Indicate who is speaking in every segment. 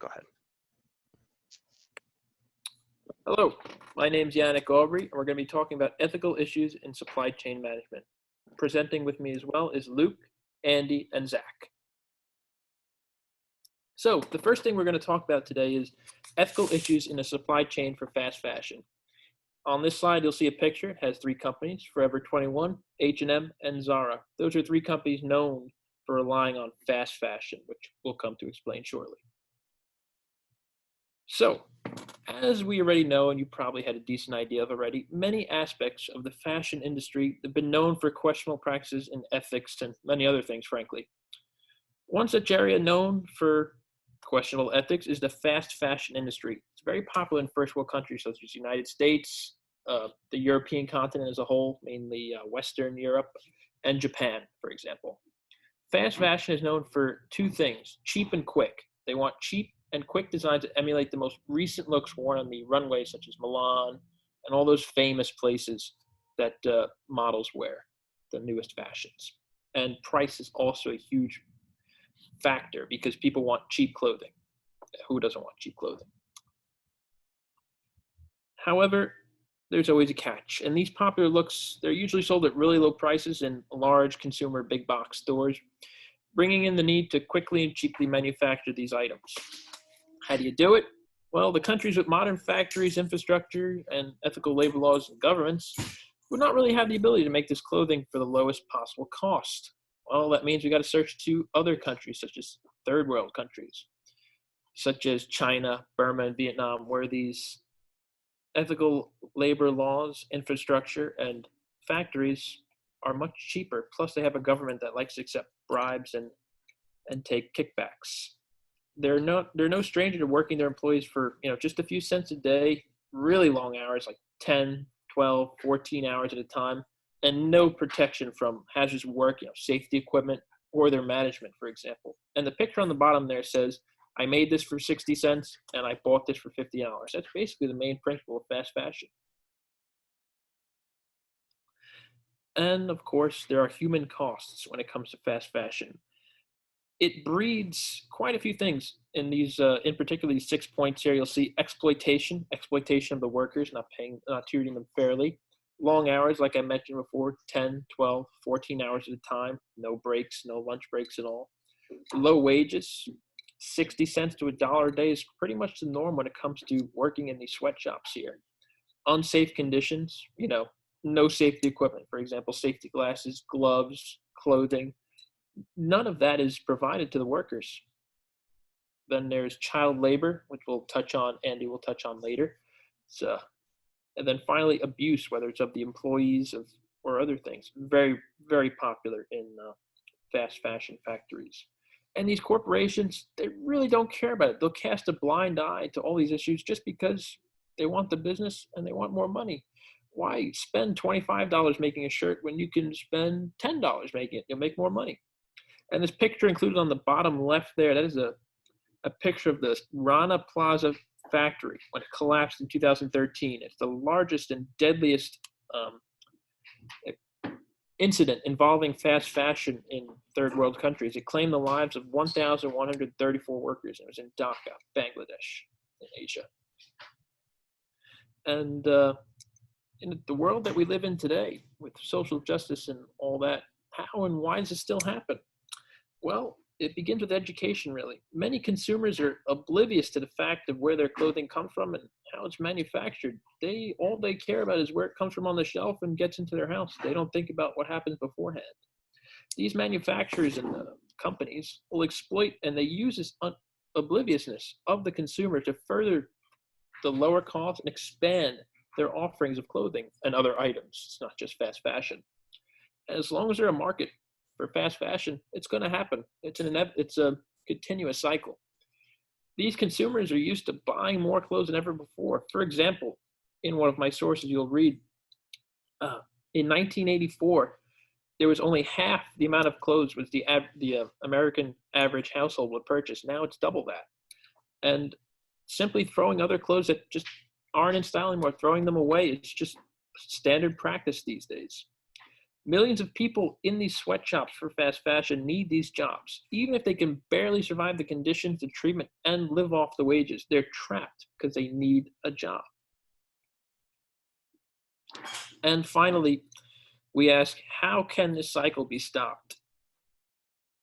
Speaker 1: Go ahead.
Speaker 2: Hello, my name is Yannick Aubrey, and we're going to be talking about ethical issues in supply chain management. Presenting with me as well is Luke, Andy, and Zach. So the first thing we're going to talk about today is ethical issues in a supply chain for fast fashion. On this slide, you'll see a picture. It has three companies, Forever 21, H&M, and Zara. Those are three companies known for relying on fast fashion, which we'll come to explain shortly. So, as we already know, and you probably had a decent idea of already, many aspects of the fashion industry have been known for questionable practices in ethics and many other things, frankly. One such area known for questionable ethics is the fast fashion industry. It's very popular in first world countries such as the United States, the European continent as a whole, mainly Western Europe, and Japan, for example. Fast fashion is known for two things, cheap and quick. They want cheap and quick designs that emulate the most recent looks worn on the runways, such as Milan and all those famous places that models wear, the newest fashions. And price is also a huge factor because people want cheap clothing. Who doesn't want cheap clothing? However, there's always a catch. And these popular looks, they're usually sold at really low prices in large consumer big box stores, bringing in the need to quickly and cheaply manufacture these items. How do you do it? Well, the countries with modern factories, infrastructure, and ethical labor laws and governments would not really have the ability to make this clothing for the lowest possible cost. Well, that means we got to search to other countries, such as third world countries, such as China, Burma, and Vietnam, where these ethical labor laws, infrastructure, and factories are much cheaper. Plus, they have a government that likes to accept bribes and take kickbacks. They're no stranger to working their employees for just a few cents a day, really long hours, like 10, 12, 14 hours at a time, and no protection from hazardous work, safety equipment, or their management, for example. And the picture on the bottom there says, I made this for 60 cents and I bought this for $50. That's basically the main principle of fast fashion. And of course, there are human costs when it comes to fast fashion. It breeds quite a few things in these, in particular, these 6 points here. You'll see exploitation of the workers, not treating them fairly. Long hours, like I mentioned before, 10, 12, 14 hours at a time, no breaks, no lunch breaks at all. Low wages, 60 cents to $1 a day is pretty much the norm when it comes to working in these sweatshops here. Unsafe conditions, no safety equipment, for example, safety glasses, gloves, clothing. None of that is provided to the workers. Then there's child labor, which Andy will touch on later. And then finally, abuse, whether it's of the employees or other things. Very, very popular in fast fashion factories. And these corporations, they really don't care about it. They'll cast a blind eye to all these issues just because they want the business and they want more money. Why spend $25 making a shirt when you can spend $10 making it? You'll make more money. And this picture included on the bottom left there, that is a picture of the Rana Plaza factory when it collapsed in 2013. It's the largest and deadliest incident involving fast fashion in third world countries. It claimed the lives of 1,134 workers. It was in Dhaka, Bangladesh, in Asia. And in the world that we live in today, with social justice and all that, how and why does this still happen? Well, it begins with education, really. Many consumers are oblivious to the fact of where their clothing comes from and how it's manufactured. All they care about is where it comes from on the shelf and gets into their house. They don't think about what happens beforehand. These manufacturers and companies will exploit, and they use this obliviousness of the consumer to further the lower cost and expand their offerings of clothing and other items. It's not just fast fashion. As long as there's a market for fast fashion, it's going to happen. It's a continuous cycle. These consumers are used to buying more clothes than ever before. For example, in one of my sources, you'll read, in 1984, there was only half the amount of clothes was the American average household would purchase. Now it's double that. And simply throwing other clothes that just aren't in style anymore, throwing them away, it's just standard practice these days. Millions of people in these sweatshops for fast fashion need these jobs. Even if they can barely survive the conditions, the treatment, and live off the wages, they're trapped because they need a job. And finally, we ask, how can this cycle be stopped?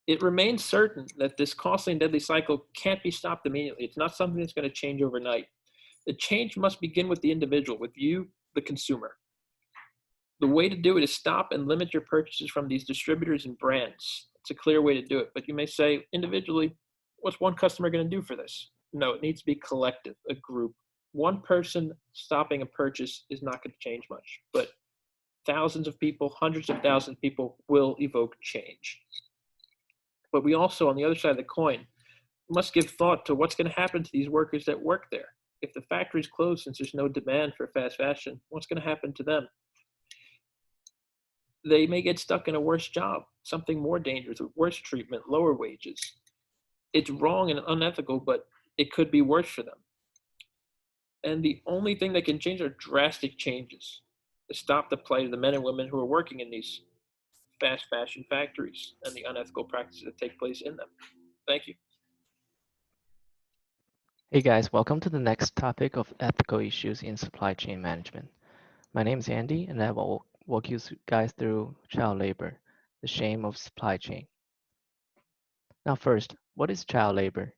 Speaker 2: It remains certain that this costly and deadly cycle can't be stopped immediately. It's not something that's going to change overnight. The change must begin with the individual, with you, the consumer. The way to do it is stop and limit your purchases from these distributors and brands. It's a clear way to do it. But you may say, individually, what's one customer going to do for this? No, it needs to be collective, a group. One person stopping a purchase is not going to change much, but thousands of people, hundreds of thousands of people will evoke change. But we also, on the other side of the coin, must give thought to what's going to happen to these workers that work there. If the factories close since there's no demand for fast fashion, what's going to happen to them? They may get stuck in a worse job, something more dangerous, with worse treatment, lower wages. It's wrong and unethical, but it could be worse for them. And the only thing that can change are drastic changes to stop the plight of the men and women who are working in these fast fashion factories and the unethical practices that take place in them. Thank you.
Speaker 1: Hey guys, welcome to the next topic of ethical issues in supply chain management. My name is Andy, and I will walk you guys through child labor, the shame of supply chain. Now, first, what is child labor?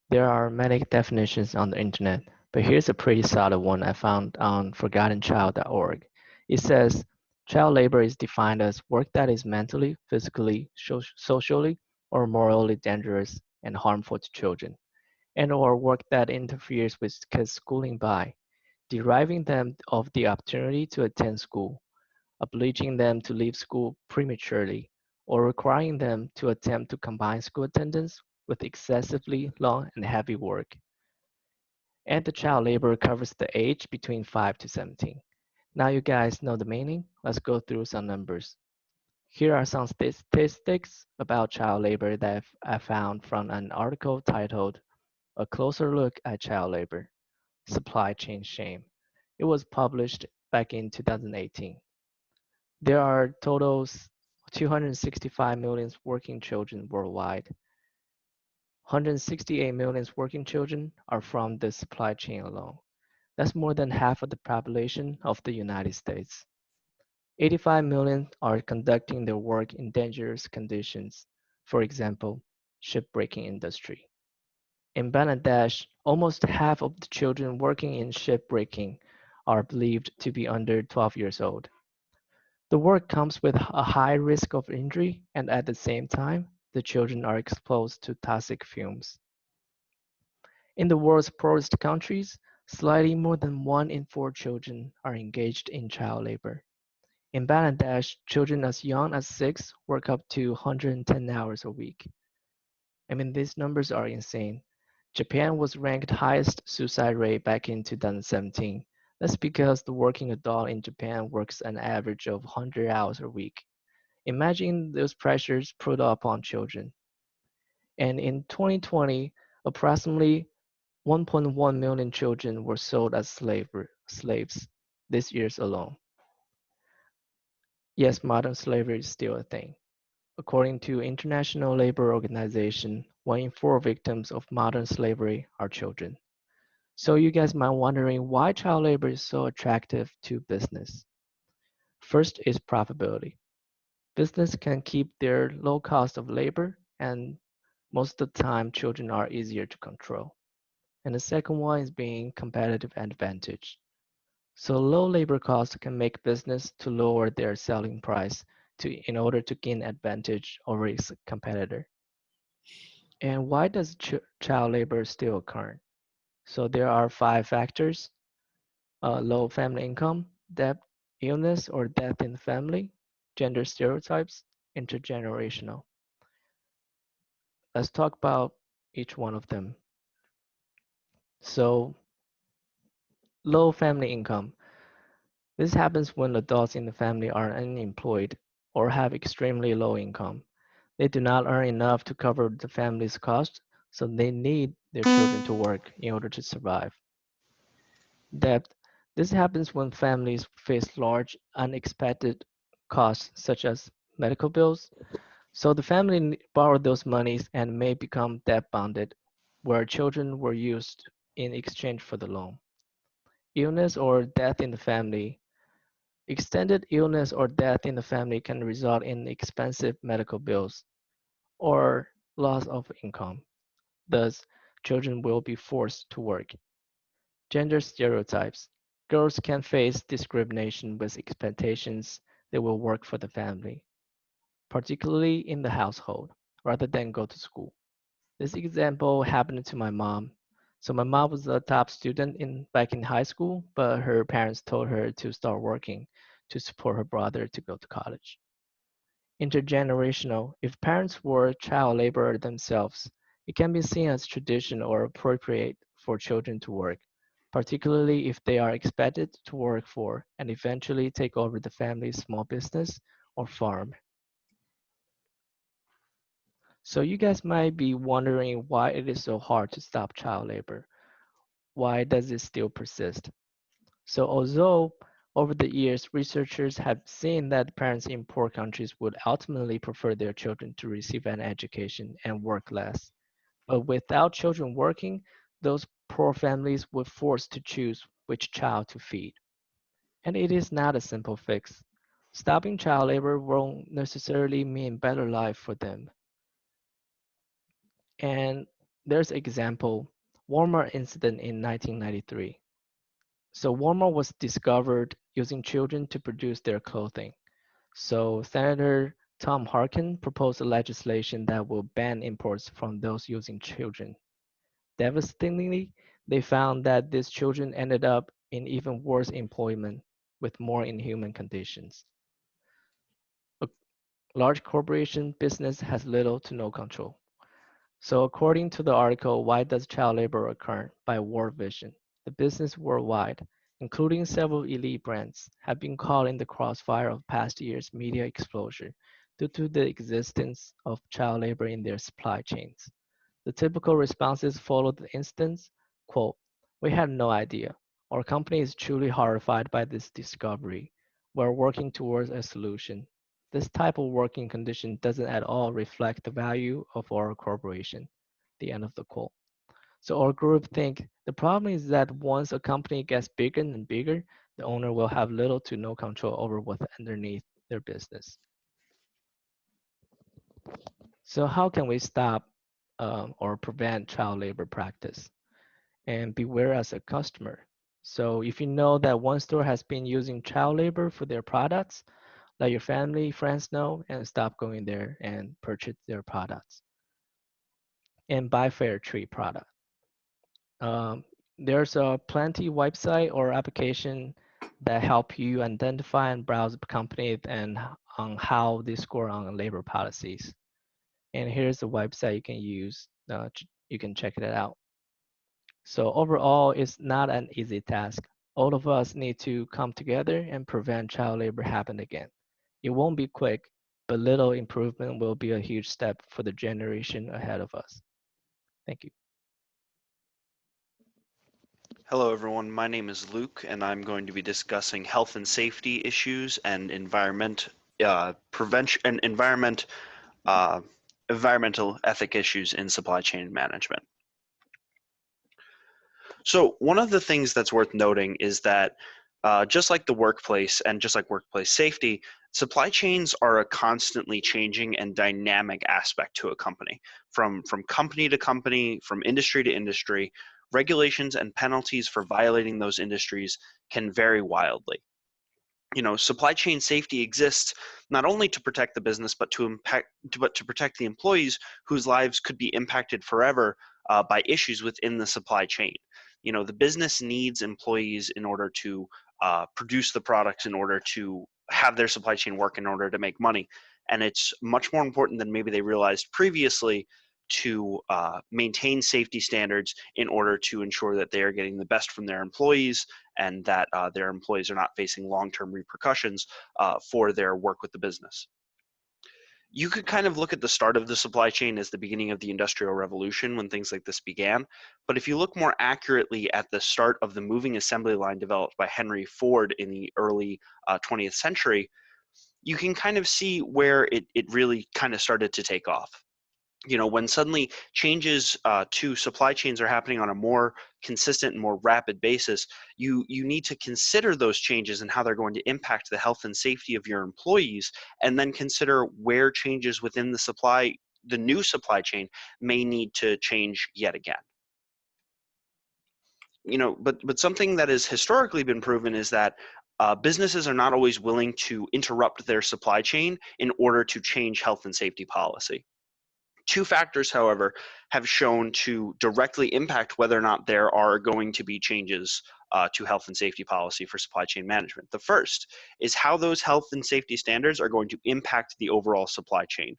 Speaker 1: There are many definitions on the internet, but here's a pretty solid one I found on forgottenchild.org. It says child labor is defined as work that is mentally, physically, socially, or morally dangerous and harmful to children, and or work that interferes with kids' schooling by depriving them of the opportunity to attend school, obliging them to leave school prematurely, or requiring them to attempt to combine school attendance with excessively long and heavy work. And the child labor covers the age between 5 to 17. Now you guys know the meaning. Let's go through some numbers. Here are some statistics about child labor that I found from an article titled A Closer Look at Child Labor, Supply Chain Shame. It was published back in 2018. There are totals 265 million working children worldwide. 168 million working children are from the supply chain alone. That's more than half of the population of the United States. 85 million are conducting their work in dangerous conditions, for example, shipbreaking industry. In Bangladesh, almost half of the children working in shipbreaking are believed to be under 12 years old. The work comes with a high risk of injury, and at the same time, the children are exposed to toxic fumes. In the world's poorest countries, slightly more than 1 in 4 children are engaged in child labor. In Bangladesh, children as young as 6 work up to 110 hours a week. I mean, these numbers are insane. Japan was ranked highest suicide rate back in 2017. That's because the working adult in Japan works an average of 100 hours a week. Imagine those pressures put upon children. And in 2020, approximately 1.1 million children were sold as slaves this year alone. Yes, modern slavery is still a thing. According to International Labor Organization, 1 in 4 victims of modern slavery are children. So you guys might wondering why child labor is so attractive to business. First is profitability. Business can keep their low cost of labor, and most of the time children are easier to control. And the second one is being competitive advantage. So low labor costs can make business to lower their selling price in order to gain advantage over its competitor. And why does child labor still occur? So there are 5 factors: low family income, debt, illness or death in the family, gender stereotypes, intergenerational. Let's talk about each one of them. So low family income. This happens when adults in the family are unemployed or have extremely low income. They do not earn enough to cover the family's costs, so they need their children to work in order to survive. Debt. This happens when families face large, unexpected costs such as medical bills. So the family borrowed those monies and may become debt bonded, where children were used in exchange for the loan. Illness or death in the family. Extended illness or death in the family can result in expensive medical bills or loss of income. Thus, children will be forced to work. Gender stereotypes. Girls can face discrimination with expectations they will work for the family, particularly in the household, rather than go to school. This example happened to my mom. So my mom was a top student back in high school, but her parents told her to start working to support her brother to go to college. Intergenerational. If parents were child laborer themselves, it can be seen as tradition or appropriate for children to work, particularly if they are expected to work for and eventually take over the family's small business or farm. So you guys might be wondering why it is so hard to stop child labor. Why does it still persist? So although over the years researchers have seen that parents in poor countries would ultimately prefer their children to receive an education and work less, but without children working, those poor families were forced to choose which child to feed. And it is not a simple fix. Stopping child labor won't necessarily mean better life for them. And there's example, Walmart incident in 1993. So Walmart was discovered using children to produce their clothing. So Senator Tom Harkin proposed a legislation that will ban imports from those using children. Devastatingly, they found that these children ended up in even worse employment with more inhuman conditions. A large corporation business has little to no control. So according to the article, Why Does Child Labor Occur by World Vision, the business worldwide, including several elite brands, have been caught in the crossfire of past years' media exposure due to the existence of child labor in their supply chains. The typical responses followed the instance, quote, "We had no idea. Our company is truly horrified by this discovery. We're working towards a solution. This type of working condition doesn't at all reflect the value of our corporation." The end of the quote. So our group think the problem is that once a company gets bigger and bigger, the owner will have little to no control over what's underneath their business. So how can we stop or prevent child labor practice? And beware as a customer. So if you know that one store has been using child labor for their products, let your family, friends know and stop going there and purchase their products. And buy fair trade product. Um, there's a plenty website or application that help you identify and browse companies and on how they score on labor policies. And here's the website you can use. You can check it out. So overall, it's not an easy task. All of us need to come together and prevent child labor happen again. It won't be quick, but little improvement will be a huge step for the generation ahead of us. Thank you.
Speaker 3: Hello, everyone. My name is Luke, and I'm going to be discussing health and safety issues and prevention and uh, environmental ethic issues in supply chain management. So one of the things that's worth noting is that just like the workplace and just like workplace safety, supply chains are a constantly changing and dynamic aspect to a company. From company to company, from industry to industry, regulations and penalties for violating those industries can vary wildly. Supply chain safety exists not only to protect the business, but to protect the employees whose lives could be impacted forever by issues within the supply chain. The business needs employees in order to produce the products, in order to have their supply chain work, in order to make money. And it's much more important than maybe they realized previously to maintain safety standards in order to ensure that they are getting the best from their employees and that their employees are not facing long-term repercussions for their work with the business. You could kind of look at the start of the supply chain as the beginning of the Industrial Revolution when things like this began. But if you look more accurately at the start of the moving assembly line developed by Henry Ford in the early 20th century, you can kind of see where it really kind of started to take off. When suddenly changes to supply chains are happening on a more consistent and more rapid basis, you need to consider those changes and how they're going to impact the health and safety of your employees, and then consider where changes within the new supply chain may need to change yet again. But something that has historically been proven is that businesses are not always willing to interrupt their supply chain in order to change health and safety policy. Two factors, however, have shown to directly impact whether or not there are going to be changes to health and safety policy for supply chain management. The first is how those health and safety standards are going to impact the overall supply chain.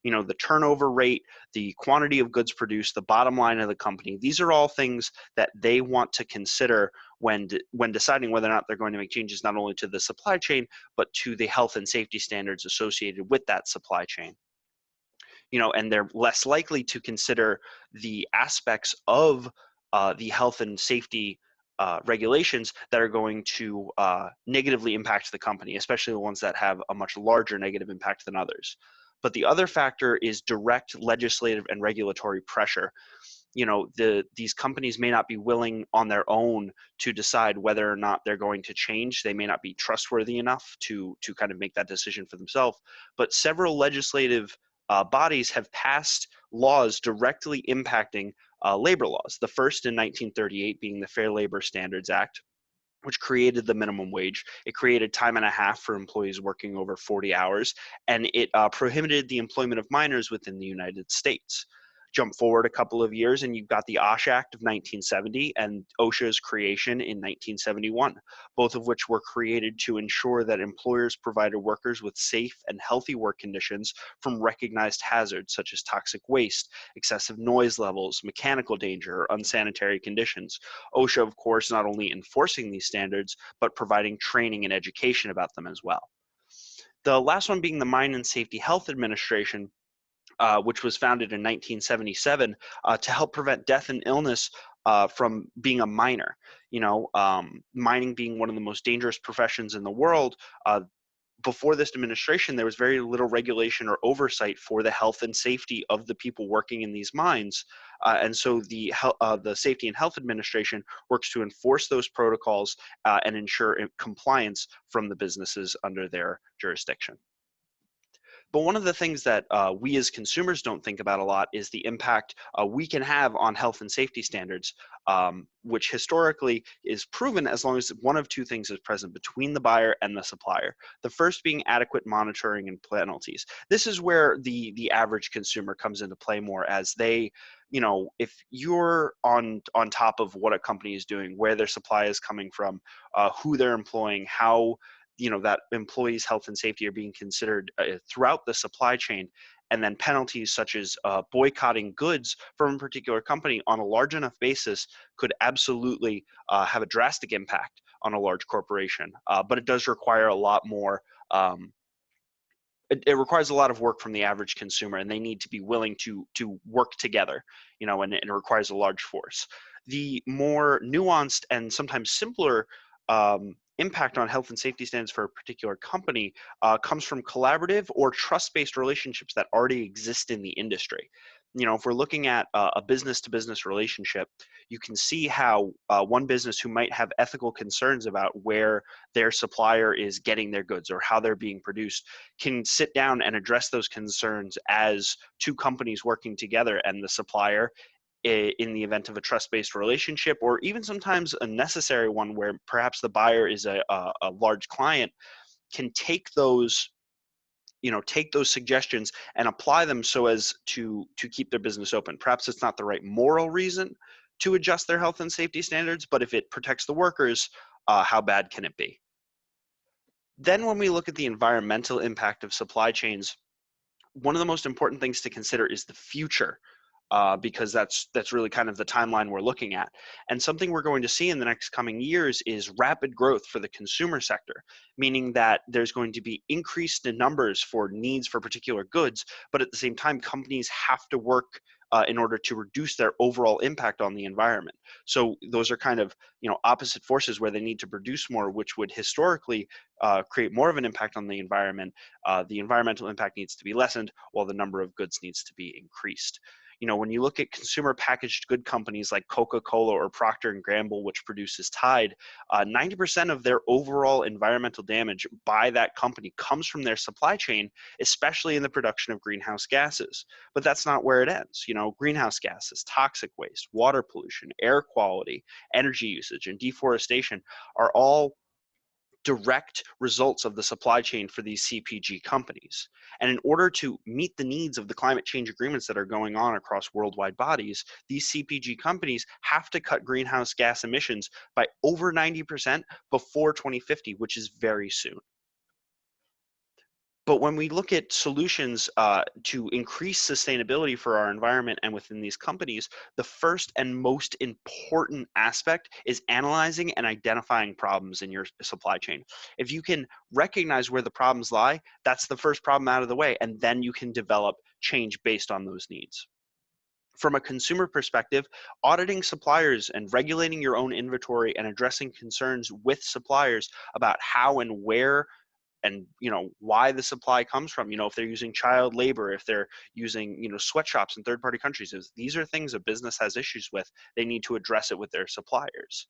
Speaker 3: The turnover rate, the quantity of goods produced, the bottom line of the company, these are all things that they want to consider when deciding whether or not they're going to make changes not only to the supply chain, but to the health and safety standards associated with that supply chain. And they're less likely to consider the aspects of the health and safety regulations that are going to negatively impact the company, especially the ones that have a much larger negative impact than others. But the other factor is direct legislative and regulatory pressure. These companies may not be willing on their own to decide whether or not they're going to change. They may not be trustworthy enough to kind of make that decision for themselves. But several legislative bodies have passed laws directly impacting labor laws. The first in 1938 being the Fair Labor Standards Act, which created the minimum wage. It created time and a half for employees working over 40 hours, and it prohibited the employment of minors within the United States. Jump forward a couple of years and you've got the OSH Act of 1970 and OSHA's creation in 1971, both of which were created to ensure that employers provided workers with safe and healthy work conditions from recognized hazards such as toxic waste, excessive noise levels, mechanical danger, or unsanitary conditions. OSHA, of course, not only enforcing these standards, but providing training and education about them as well. The last one being the Mine and Safety Health Administration, which was founded in 1977 to help prevent death and illness from being a miner. Mining being one of the most dangerous professions in the world, before this administration, there was very little regulation or oversight for the health and safety of the people working in these mines. And so the Safety and Health Administration works to enforce those protocols and ensure compliance from the businesses under their jurisdiction. But one of the things that we as consumers don't think about a lot is the impact we can have on health and safety standards, which historically is proven as long as one of two things is present between the buyer and the supplier. The first being adequate monitoring and penalties. This is where the average consumer comes into play more, as they, if you're on top of what a company is doing, where their supply is coming from, who they're employing, how that employees' health and safety are being considered throughout the supply chain, and then penalties such as boycotting goods from a particular company on a large enough basis could absolutely have a drastic impact on a large corporation. But it does require a lot more. It requires a lot of work from the average consumer, and they need to be willing to work together, and it requires a large force. The more nuanced and sometimes simpler impact on health and safety standards for a particular company comes from collaborative or trust-based relationships that already exist in the industry. If we're looking at a business-to-business relationship, you can see how one business who might have ethical concerns about where their supplier is getting their goods or how they're being produced can sit down and address those concerns as two companies working together, and the supplier, in the event of a trust-based relationship, or even sometimes a necessary one where perhaps the buyer is a large client, can take those suggestions and apply them so as to keep their business open. Perhaps it's not the right moral reason to adjust their health and safety standards, but if it protects the workers, how bad can it be? Then when we look at the environmental impact of supply chains, one of the most important things to consider is the future, because that's really kind of the timeline we're looking at. And something we're going to see in the next coming years is rapid growth for the consumer sector, meaning that there's going to be increased in numbers for needs for particular goods, but at the same time, companies have to work in order to reduce their overall impact on the environment. So those are kind of, opposite forces where they need to produce more, which would historically create more of an impact on the environment. The environmental impact needs to be lessened while the number of goods needs to be increased. When you look at consumer packaged good companies like Coca-Cola or Procter & Gamble, which produces Tide, 90% of their overall environmental damage by that company comes from their supply chain, especially in the production of greenhouse gases. But that's not where it ends. Greenhouse gases, toxic waste, water pollution, air quality, energy usage, and deforestation are all direct results of the supply chain for these CPG companies. And in order to meet the needs of the climate change agreements that are going on across worldwide bodies, these CPG companies have to cut greenhouse gas emissions by over 90% before 2050, which is very soon. But when we look at solutions to increase sustainability for our environment and within these companies, the first and most important aspect is analyzing and identifying problems in your supply chain. If you can recognize where the problems lie, that's the first problem out of the way, and then you can develop change based on those needs. From a consumer perspective, auditing suppliers and regulating your own inventory and addressing concerns with suppliers about how and where and why the supply comes from, if they're using child labor, if they're using sweatshops in third-party countries, these are things a business has issues with. They need to address it with their suppliers.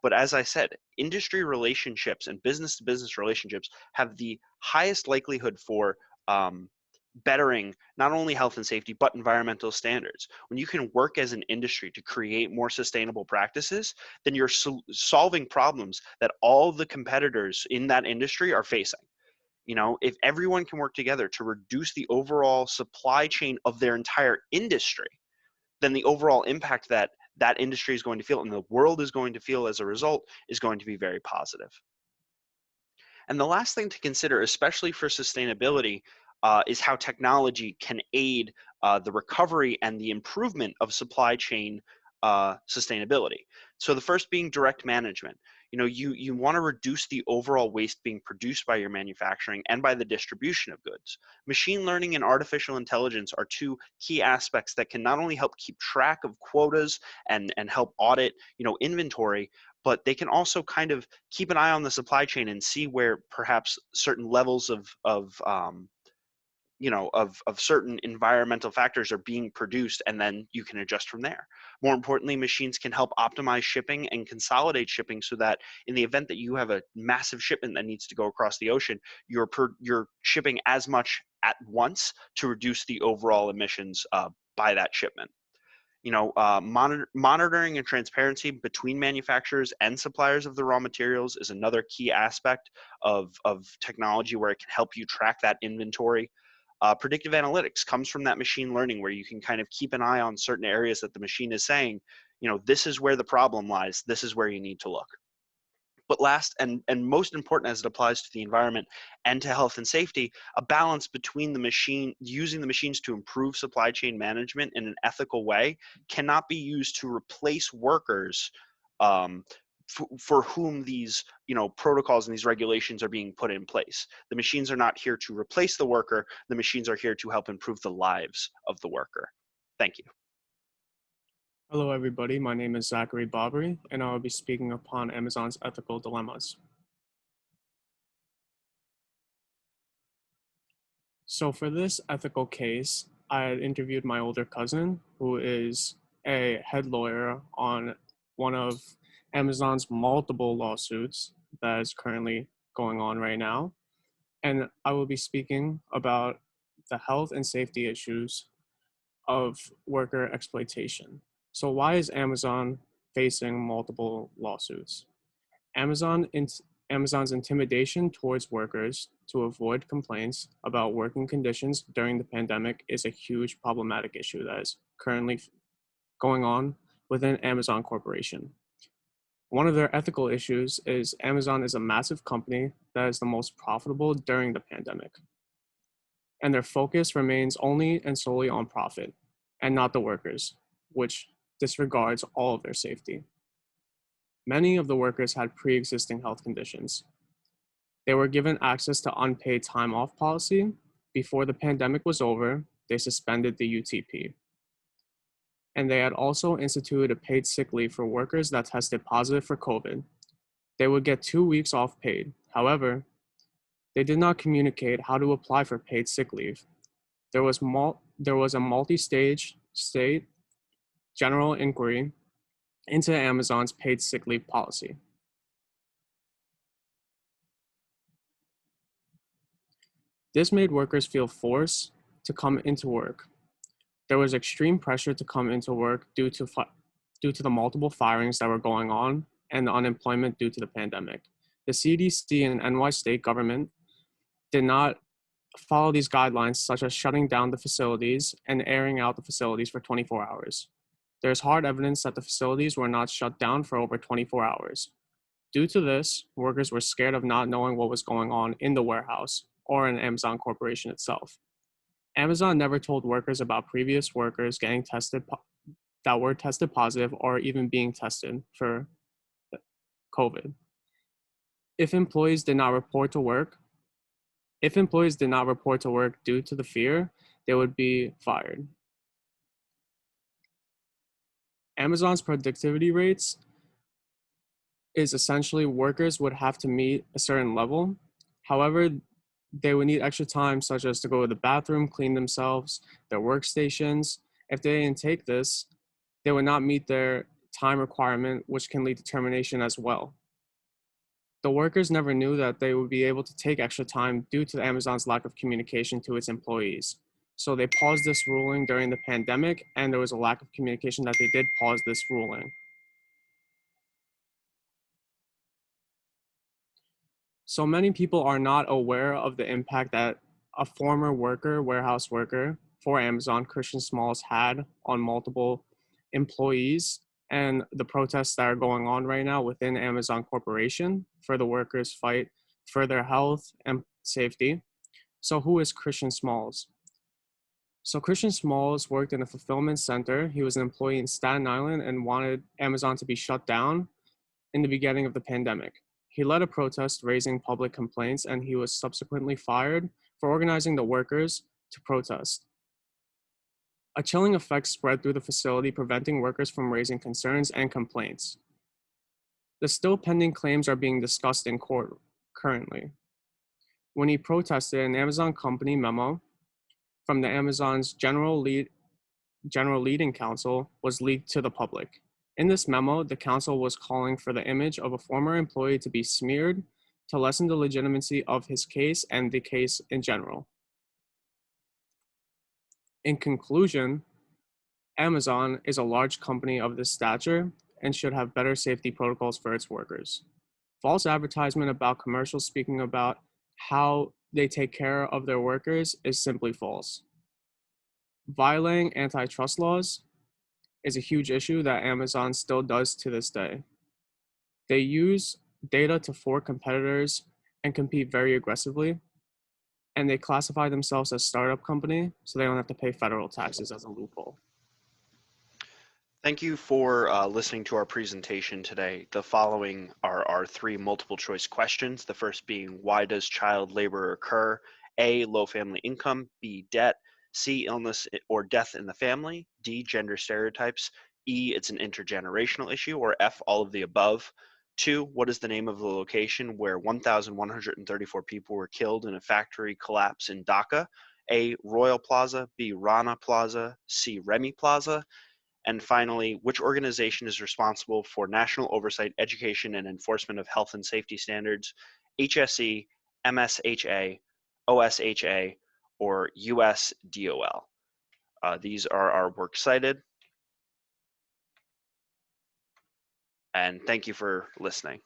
Speaker 3: But as I said, industry relationships and business to business relationships have the highest likelihood for bettering not only health and safety, but environmental standards. When you can work as an industry to create more sustainable practices, then you're solving problems that all the competitors in that industry are facing. If everyone can work together to reduce the overall supply chain of their entire industry, then the overall impact that that industry is going to feel and the world is going to feel as a result is going to be very positive. And the last thing to consider, especially for sustainability, is how technology can aid the recovery and the improvement of supply chain sustainability. So the first being direct management. You want to reduce the overall waste being produced by your manufacturing and by the distribution of goods. Machine learning and artificial intelligence are two key aspects that can not only help keep track of quotas and help audit inventory, but they can also kind of keep an eye on the supply chain and see where perhaps certain levels of certain environmental factors are being produced, and then you can adjust from there. More importantly, machines can help optimize shipping and consolidate shipping so that in the event that you have a massive shipment that needs to go across the ocean, you're shipping as much at once to reduce the overall emissions by that shipment. Monitoring and transparency between manufacturers and suppliers of the raw materials is another key aspect of technology where it can help you track that inventory. Predictive analytics comes from that machine learning where you can kind of keep an eye on certain areas that the machine is saying, this is where the problem lies, this is where you need to look. But last and most important as it applies to the environment and to health and safety, a balance between using the machines to improve supply chain management in an ethical way cannot be used to replace workers for whom these protocols and these regulations are being put in place. The machines are not here to replace the worker. The machines are here to help improve the lives of the worker. Thank you.
Speaker 4: Hello, everybody. My name is Zachary Bobbery, and I will be speaking upon Amazon's ethical dilemmas. So for this ethical case, I had interviewed my older cousin, who is a head lawyer on one of Amazon's multiple lawsuits that is currently going on right now. And I will be speaking about the health and safety issues of worker exploitation. So why is Amazon facing multiple lawsuits? Amazon's intimidation towards workers to avoid complaints about working conditions during the pandemic is a huge problematic issue that is currently going on within Amazon Corporation. One of their ethical issues is Amazon is a massive company that is the most profitable during the pandemic. And their focus remains only and solely on profit and not the workers, which disregards all of their safety. Many of the workers had pre-existing health conditions. They were given access to unpaid time off policy. Before the pandemic was over, they suspended the UTP. and they had also instituted a paid sick leave for workers that tested positive for COVID. They would get 2 weeks off paid. However, they did not communicate how to apply for paid sick leave. There was a multi-stage state general inquiry into Amazon's paid sick leave policy. This made workers feel forced to come into work. There was extreme pressure to come into work due to the multiple firings that were going on and the unemployment due to the pandemic. The CDC and NY state government did not follow these guidelines, such as shutting down the facilities and airing out the facilities for 24 hours. There's hard evidence that the facilities were not shut down for over 24 hours. Due to this, workers were scared of not knowing what was going on in the warehouse or in Amazon Corporation itself. Amazon never told workers about previous workers getting that were tested positive or even being tested for COVID. If employees did not report to work due to the fear, they would be fired. Amazon's productivity rates is essentially workers would have to meet a certain level. However, they would need extra time, such as to go to the bathroom, clean themselves, their workstations. If they didn't take this, they would not meet their time requirement, which can lead to termination as well. The workers never knew that they would be able to take extra time due to Amazon's lack of communication to its employees. So they paused this ruling during the pandemic, and there was a lack of communication that they did pause this ruling. So many people are not aware of the impact that a former warehouse worker for Amazon, Christian Smalls, had on multiple employees and the protests that are going on right now within Amazon Corporation for the workers' fight for their health and safety. So who is Christian Smalls? So Christian Smalls worked in a fulfillment center. He was an employee in Staten Island and wanted Amazon to be shut down in the beginning of the pandemic. He led a protest raising public complaints, and he was subsequently fired for organizing the workers to protest. A chilling effect spread through the facility, preventing workers from raising concerns and complaints. The still pending claims are being discussed in court currently. When he protested, an Amazon company memo from the Amazon's General Leading Council was leaked to the public. In this memo, the council was calling for the image of a former employee to be smeared to lessen the legitimacy of his case and the case in general. In conclusion, Amazon is a large company of this stature and should have better safety protocols for its workers. False advertisement about commercials speaking about how they take care of their workers is simply false. Violating antitrust laws is a huge issue that Amazon still does to this day. They use data to thwart competitors and compete very aggressively, and they classify themselves as startup company, so they don't have to pay federal taxes as a loophole.
Speaker 3: Thank you for listening to our presentation today. The following are our 3 multiple choice questions. The first being, why does child labor occur? A, low family income. B, debt. C, illness or death in the family. D, gender stereotypes. E, it's an intergenerational issue. Or F, all of the above. 2, what is the name of the location where 1,134 people were killed in a factory collapse in Dhaka? A, Royal Plaza. B, Rana Plaza. C, Remy Plaza. And finally, which organization is responsible for national oversight, education, and enforcement of health and safety standards? HSE, MSHA, OSHA, or USDOL? These are our works cited. And thank you for listening.